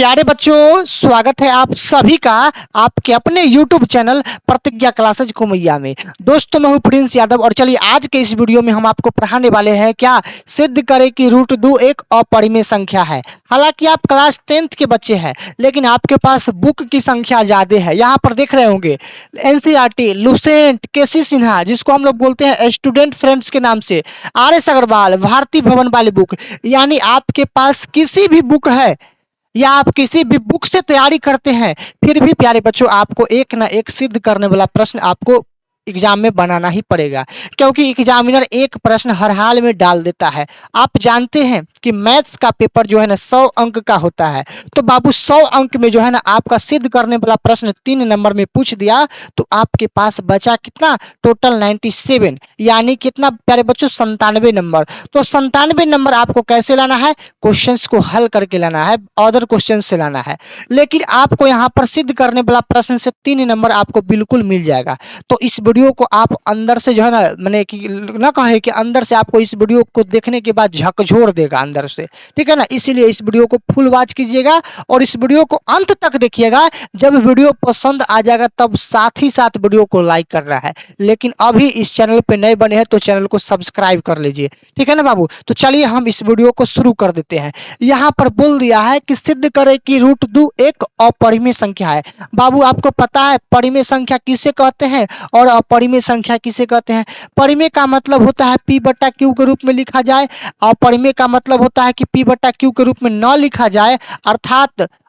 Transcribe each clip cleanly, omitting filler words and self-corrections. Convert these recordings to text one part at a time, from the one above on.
प्यारे बच्चों, स्वागत है आप सभी का आपके अपने YouTube चैनल प्रतिज्ञा क्लासेज कुमैया में। दोस्तों, मैं हूं प्रिंस यादव और चलिए आज के इस वीडियो में हम आपको पढ़ाने वाले हैं क्या सिद्ध करें कि रूट 2 एक अपरिमेय संख्या है। हालांकि आप क्लास 10th के बच्चे हैं, लेकिन आपके पास बुक की संख्या ज्यादा है। यहाँ पर देख रहे होंगे NCERT, लुसेंट, केसी सिन्हा, जिसको हम लोग बोलते हैं स्टूडेंट फ्रेंड्स के नाम से, RS अग्रवाल, भारती भवन वाली बुक, यानी आपके पास किसी भी बुक है या आप किसी भी बुक से तैयारी करते हैं, फिर भी प्यारे बच्चों आपको एक ना एक सिद्ध करने वाला प्रश्न आपको एग्जाम में बनाना ही पड़ेगा, क्योंकि एग्जामिनर एक प्रश्न हर हाल में डाल देता है। आप जानते हैं कि मैथ्स का पेपर जो है ना 100 अंक का होता है, तो बाबू 100 अंक में जो है ना आपका सिद्ध करने वाला प्रश्न 3 नंबर में पूछ दिया तो आपके पास बचा कितना, टोटल 97, यानी कितना प्यारे बच्चों, 97 नंबर। तो 97 नंबर आपको कैसे लाना है, क्वेश्चंस को हल करके लाना है, अदर क्वेश्चन से लाना है। लेकिन आपको यहाँ पर सिद्ध करने वाला प्रश्न से 3 नंबर आपको बिल्कुल मिल जाएगा। तो इस वीडियो को आप अंदर से जो है ना, मैंने कि ना कहे कि अंदर से आपको इस वीडियो को देखने के बाद झकझोर देगा अंदर से, ठीक है ना। इसीलिए इस वीडियो को फुल वॉच कीजिएगा और इस वीडियो को अंत तक देखिएगा। जब वीडियो पसंद आ जाएगा तब साथ ही साथ वीडियो को लाइक करना है। लेकिन अभी इस चैनल पे नए बने हैं तो चैनल को सब्सक्राइब कर लीजिए, ठीक है ना बाबू। तो चलिए हम इस वीडियो को शुरू कर देते हैं। यहाँ पर बोल दिया है कि सिद्ध करें कि रूट 2 एक अपरिमेय संख्या है। बाबू आपको पता है परिमेय संख्या किसे कहते हैं और अपरिमेय संख्या किसे कहते हैं। परिमेय का मतलब होता है P/Q के रूप में लिखा जाए, अपरिमेय का मतलब होता है कि P/Q के रूप में न लिखा जाए।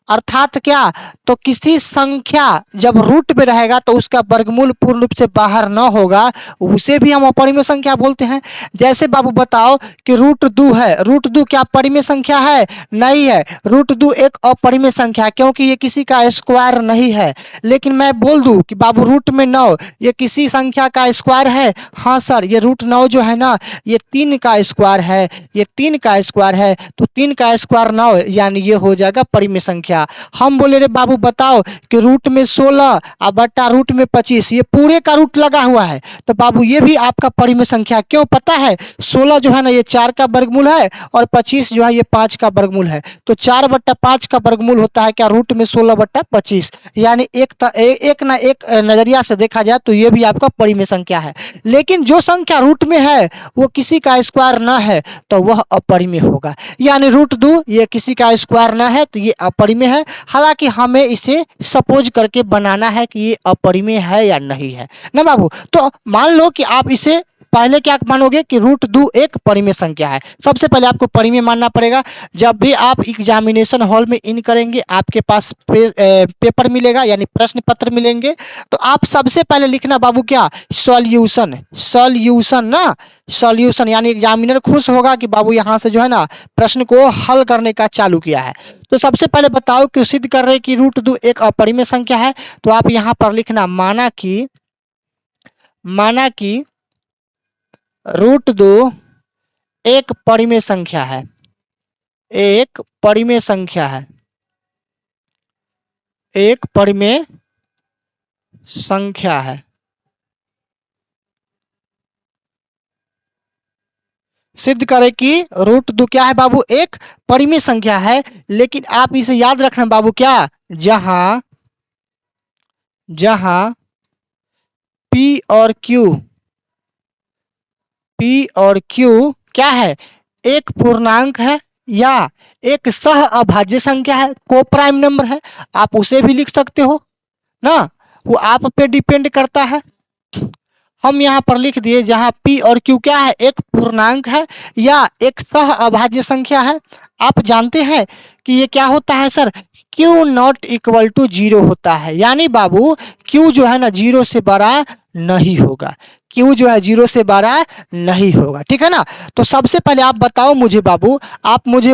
अर्थात क्या, तो किसी संख्या जब रूट में रहेगा तो उसका वर्गमूल पूर्ण रूप से बाहर न होगा, उसे भी हम अपरिमेय संख्या बोलते हैं। जैसे बाबू बताओ कि रूट 2 है, रूट 2 क्या परिमेय संख्या है? नहीं है। रूट 2 एक अपरिमेय संख्या है क्योंकि ये किसी का स्क्वायर नहीं है। लेकिन मैं बोल दूं कि बाबू रूट में 9 ये किसी संख्या का स्क्वायर है? हाँ सर, ये रूट 9 जो है ना ये 3 का स्क्वायर है, ये 3 का स्क्वायर है। तो 3 का स्क्वायर 9, यानी ये हो जाएगा परिमेय संख्या। हम बोले रे बाबू बताओ कि रूट में 16 और बट्टा रूट में 25, ये पूरे का रूट लगा हुआ है, तो बाबू ये भी आपका परिमेय संख्या। क्यों पता है? 16 जो है ना ये 4 का वर्गमूल है और 25 जो है ये 5 का वर्गमूल है। तो 4/5 का वर्गमूल होता है क्या, रूट में 16/25, यानी एक ना एक नजरिया से देखा जाए तो ये भी आपका परिमेय संख्या है। लेकिन जो संख्या रूट में है वो किसी का स्क्वायर ना है तो वह अपरिमेय होगा। यानी रूट 2 ये किसी का स्क्वायर ना है तो ये अपरिमेय है। हालांकि हमें इसे सपोज करके बनाना है कि ये अपरिमेय है या नहीं है ना बाबू। तो मान लो कि आप इसे पहले क्या मानोगे कि रूट 2 एक परिमेय संख्या है। सबसे पहले आपको परिमेय मानना पड़ेगा। जब भी आप एग्जामिनेशन हॉल में इन करेंगे आपके पास पेपर मिलेगा, यानी प्रश्न पत्र मिलेंगे, तो आप सबसे पहले लिखना बाबू क्या, सॉल्यूशन ना, सॉल्यूशन, यानी एग्जामिनर खुश होगा कि बाबू यहाँ से जो है ना प्रश्न को हल करने का चालू किया है। तो सबसे पहले बताओ कि सिद्ध कर रहे कि रूट 2 एक अपरिमेय संख्या है। तो आप यहाँ पर लिखना माना कि रूट 2 एक परिमेय संख्या है, एक परिमेय संख्या है, एक परिमेय संख्या है। सिद्ध करें कि रूट 2 क्या है बाबू, एक परिमेय संख्या है। लेकिन आप इसे याद रखना बाबू क्या, जहां P और Q क्या है, एक पूर्णांक है या एक सह अभाज्य संख्या है, कोप्राइम नंबर है, आप उसे भी लिख सकते हो ना, वो आप पे डिपेंड करता है। हम यहाँ पर लिख दिए जहां P और Q क्या है, एक पूर्णांक है या एक सह अभाज्य संख्या है। आप जानते हैं कि ये क्या होता है sir, Q not equal to 0 होता है। यानी बाबू Q जो है ना 0 से बड़ा नहीं होगा, Q जो है 0 से बड़ा नहीं होगा, ठीक है ना। तो सबसे पहले आप बताओ मुझे बाबू, आप मुझे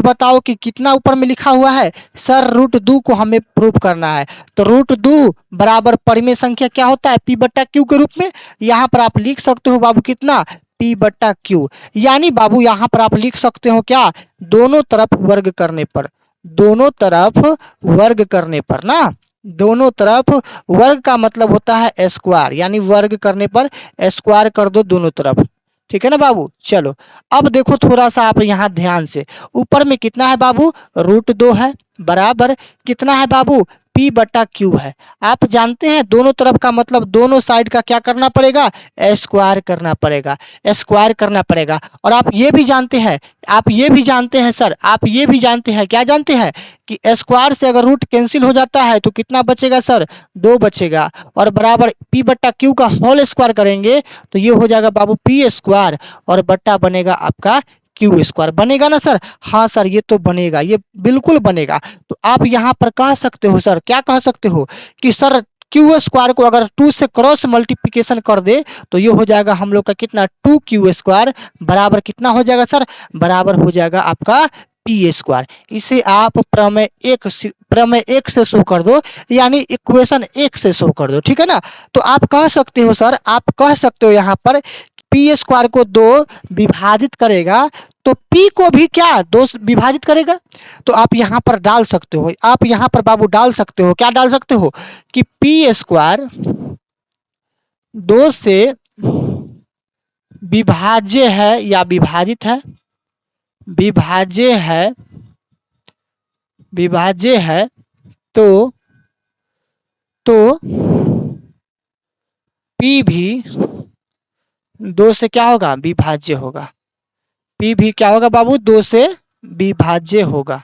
बताओ कि कितना ऊपर में लिखा हुआ है सर, रूट 2 को हमें प्रूव करना है। तो रूट 2 बराबर परिमेय संख्या क्या होता है, P/Q के रूप में। यहाँ पर आप लिख सकते हो बाबू कितना, P/Q, यानी बाबू यहाँ पर आप लिख सकते हो क्या, दोनों तरफ वर्ग करने पर, दोनों तरफ वर्ग करने पर ना, दोनों तरफ वर्ग का मतलब होता है स्क्वायर, यानी वर्ग करने पर स्क्वायर कर दो दोनों तरफ, ठीक है ना बाबू। चलो अब देखो थोड़ा सा आप यहाँ ध्यान से, ऊपर में कितना है बाबू, √2 है, बराबर कितना है बाबू, P/Q है। आप जानते हैं दोनों तरफ का मतलब दोनों साइड का क्या करना पड़ेगा, स्क्वायर करना पड़ेगा, स्क्वायर करना पड़ेगा। और आप ये भी जानते हैं, आप ये भी जानते हैं सर, आप ये भी जानते हैं, क्या जानते हैं कि स्क्वायर से अगर रूट कैंसिल हो जाता है तो कितना बचेगा सर, 2 बचेगा। और बराबर P/Q का होल स्क्वायर करेंगे तो ये हो जाएगा बाबू P² और बट्टा बनेगा आपका Q²। बनेगा ना सर, हाँ सर ये तो बनेगा, ये बिल्कुल बनेगा। तो आप यहाँ पर कह सकते हो सर, क्या कह सकते हो कि सर Q² को अगर 2 से क्रॉस मल्टीप्लिकेशन कर दे तो ये हो जाएगा हम लोग का कितना, 2Q² बराबर कितना हो जाएगा सर, बराबर हो जाएगा आपका P²। इसे आप प्रमेय 1 से शो कर दो, यानी इक्वेशन 1 से शो कर दो, ठीक है ना। तो आप कह सकते हो सर, आप कह सकते हो यहाँ पर P² को 2 विभाजित करेगा तो P को भी क्या 2 विभाजित करेगा। तो आप यहाँ पर डाल सकते हो, आप यहाँ पर बाबू डाल सकते हो, क्या डाल सकते हो कि P² 2 से विभाज्य है या विभाजित है, विभाज्य है, विभाज्य है तो P भी 2 से क्या होगा, विभाज्य होगा। P भी क्या होगा बाबू, 2 से विभाज्य होगा।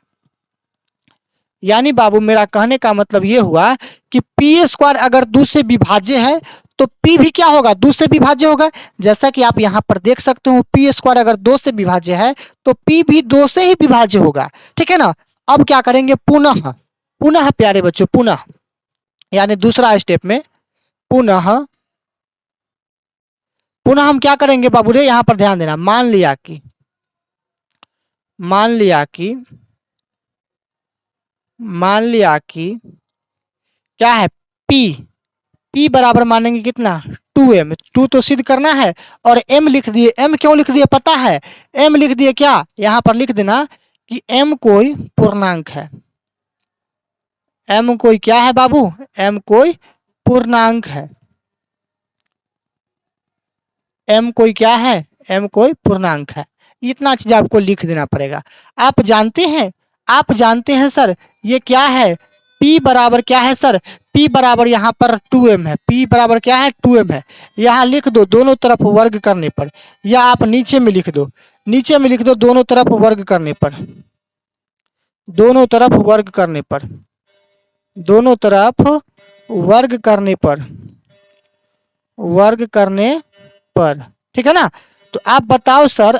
यानी बाबू मेरा कहने का मतलब ये हुआ कि P² अगर 2 से विभाज्य है तो P भी क्या होगा, 2 से विभाज्य होगा। जैसा कि आप यहाँ पर देख सकते हो P² अगर 2 से विभाज्य है तो P भी 2 से ही विभाज्य होगा, ठीक है ना। अब क्या करेंगे, पुनः पुनः प्यारे बच्चों, पुनः यानी दूसरा स्टेप में पुनः हम क्या करेंगे बाबू रे, यहाँ पर ध्यान देना। मान लिया कि क्या है, P बराबर मानेंगे कितना, 2m, 2 तो सिद्ध करना है और m लिख दिए। m क्यों लिख दिए पता है, m लिख दिए क्या, यहाँ पर लिख देना कि m कोई पूर्णांक है। m कोई क्या है बाबू, m कोई पूर्णांक है। m कोई क्या है, m कोई पूर्णांक है। इतना चीज आपको लिख देना पड़ेगा। आप जानते हैं सर ये क्या है, P बराबर क्या है सर, P बराबर यहाँ पर 2m है, P बराबर क्या है, 2m है। यहाँ लिख दो दोनों तरफ वर्ग करने पर, या आप नीचे में लिख दो, दोनों तरफ वर्ग करने पर, दोनों तरफ वर्ग करने पर, दोनों तरफ वर्ग करने पर, वर्ग करने पर, ठीक है ना। तो आप बताओ सर,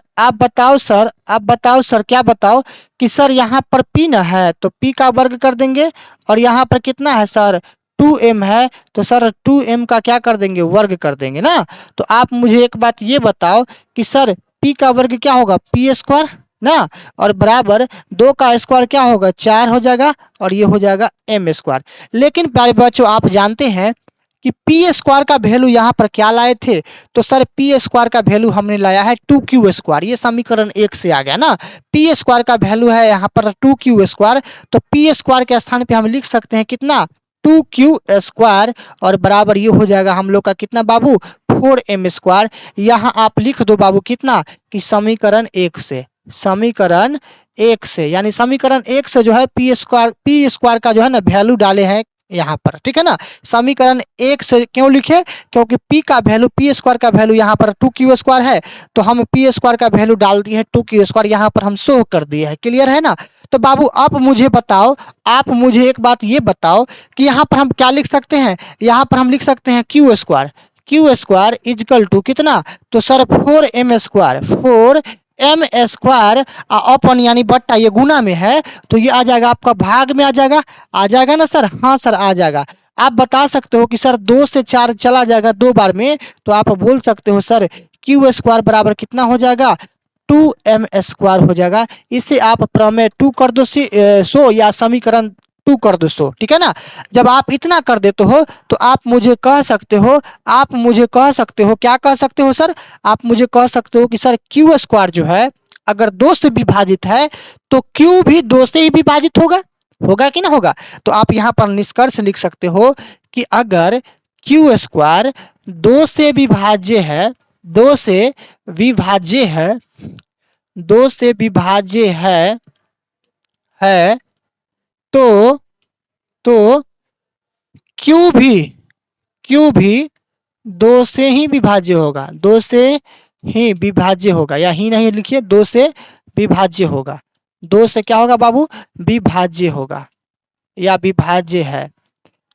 क्या बताओ कि सर यहाँ पर P ना है तो P का वर्ग कर देंगे, और यहाँ पर कितना है सर 2m है तो सर 2m का क्या कर देंगे, वर्ग कर देंगे ना। तो आप मुझे एक बात ये बताओ कि सर P का वर्ग क्या होगा, P² ना, और बराबर 2 का स्क्वायर क्या होगा, 4 हो जाएगा, और ये हो जाएगा m²। लेकिन प्यारे बच्चों आप जानते हैं कि P² का वैल्यू यहाँ पर क्या लाए थे, तो सर P² का वैल्यू हमने लाया है 2Q²। ये समीकरण 1 से आ गया ना। P² का वैल्यू है यहाँ पर 2Q², तो P² के स्थान पे हम लिख सकते हैं कितना, 2Q², और बराबर ये हो जाएगा हम लोग का कितना बाबू, 4m²। यहाँ आप लिख दो बाबू कितना, कि समीकरण 1 से, समीकरण 1 से, यानी समीकरण 1 से जो है P² का जो है ना वैल्यू डाले हैं यहाँ पर, ठीक है ना। समीकरण 1 से क्यों लिखे, क्योंकि P का वैल्यू, P² का वैल्यू यहाँ पर 2Q² है, तो हम P² का वैल्यू डाल दिए हैं 2Q², यहाँ पर हम शो कर दिए हैं। क्लियर है ना। तो बाबू अब मुझे बताओ, आप मुझे एक बात ये बताओ कि यहाँ पर हम क्या लिख सकते हैं, यहाँ पर हम लिख सकते हैं Q² इक्वल टू कितना, तो सर 4m², 4m² अपन यानी बट्टा, ये गुना में है तो ये आ जाएगा आपका भाग में, आ जाएगा ना सर, हाँ सर आ जाएगा। आप बता सकते हो कि सर 2 से 4 चला जाएगा 2 बार में, तो आप बोल सकते हो सर Q² बराबर कितना हो जाएगा, 2m² हो जाएगा। इससे आप प्रमेय 2 कर दो सो, या समीकरण 2 कर दो सो, ठीक है ना। जब आप इतना कर देते हो तो आप मुझे कह सकते हो, क्या कह सकते हो सर, आप मुझे कह सकते हो कि सर Q² जो है अगर 2 से विभाजित है तो Q भी 2 से ही विभाजित होगा कि ना होगा। तो आप यहाँ पर निष्कर्ष लिख सकते हो कि अगर Q² 2 से विभाज्य है 2 से विभाज्य है, 2 से विभाज्य है तो क्यू भी 2 से ही विभाज्य होगा, 2 से ही विभाज्य होगा, या ही नहीं लिखिए, 2 से विभाज्य होगा, 2 से क्या होगा बाबू, विभाज्य होगा या विभाज्य है।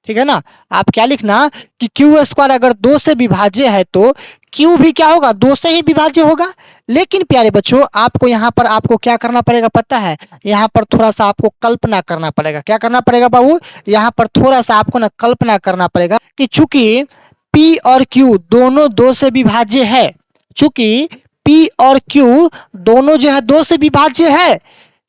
ठीक है ना। आप क्या लिखना कि क्यू स्क्वायर अगर 2 से विभाज्य है तो क्यू भी क्या होगा, 2 से ही विभाज्य होगा। लेकिन प्यारे बच्चों आपको यहाँ पर आपको क्या करना पड़ेगा पता है, यहाँ पर थोड़ा सा आपको कल्पना करना पड़ेगा। क्या करना पड़ेगा बाबू, यहाँ पर थोड़ा सा आपको ना कल्पना करना पड़ेगा कि चूंकि P और Q दोनों 2 से विभाज्य है, चूंकि P और Q दोनों जो है 2 से विभाज्य है,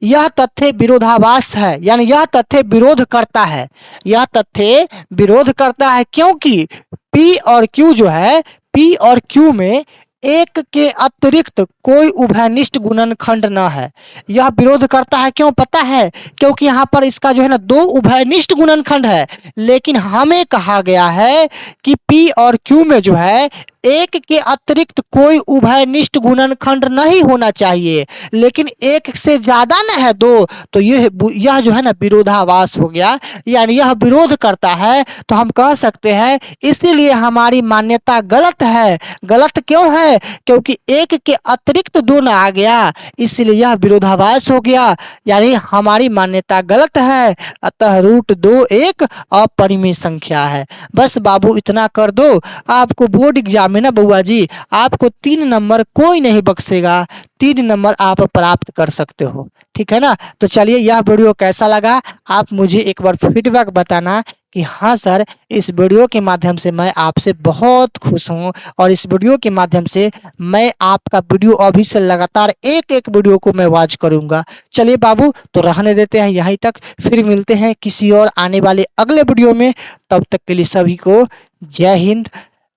यह तथ्य विरोधाभास है, यानी यह तथ्य विरोध करता है, यह तथ्य विरोध करता है क्योंकि P और Q जो है, P और Q में एक के अतिरिक्त कोई उभयनिष्ठ गुणनखंड न है। यह विरोध करता है क्यों पता है, क्योंकि यहाँ पर इसका जो है ना 2 उभयनिष्ठ गुणनखंड है, लेकिन हमें कहा गया है कि P और Q में जो है एक के अतिरिक्त कोई उभयनिष्ठ गुणनखंड नहीं होना चाहिए, लेकिन एक से ज्यादा न है 2, तो यह जो है ना विरोधाभास हो गया, यानी यह विरोध करता है। तो हम कह सकते हैं इसीलिए हमारी मान्यता गलत है। गलत क्यों है, क्योंकि एक के अतिरिक्त 2 न आ गया, इसलिए यह विरोधाभास हो गया, यानी हमारी मान्यता गलत है। अतः √2 एक अपरिमेय संख्या है। बस बाबू इतना कर दो, आपको बोर्ड एग्जाम में ना बउआ जी आपको 3 नंबर कोई नहीं बख्शेगा, 3 नंबर आप प्राप्त कर सकते हो। ठीक है ना। तो चलिए यह वीडियो कैसा लगा आप मुझे एक बार फीडबैक बताना कि हाँ सर इस वीडियो के माध्यम से मैं आपसे बहुत खुश हूँ, और इस वीडियो के माध्यम से मैं आपका वीडियो अभी से लगातार एक एक वीडियो को मैं वॉच करूँगा। चलिए बाबू तो रहने देते हैं यहीं तक, फिर मिलते हैं किसी और आने वाले अगले वीडियो में। तब तक के लिए सभी को जय हिंद,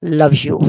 लव यू।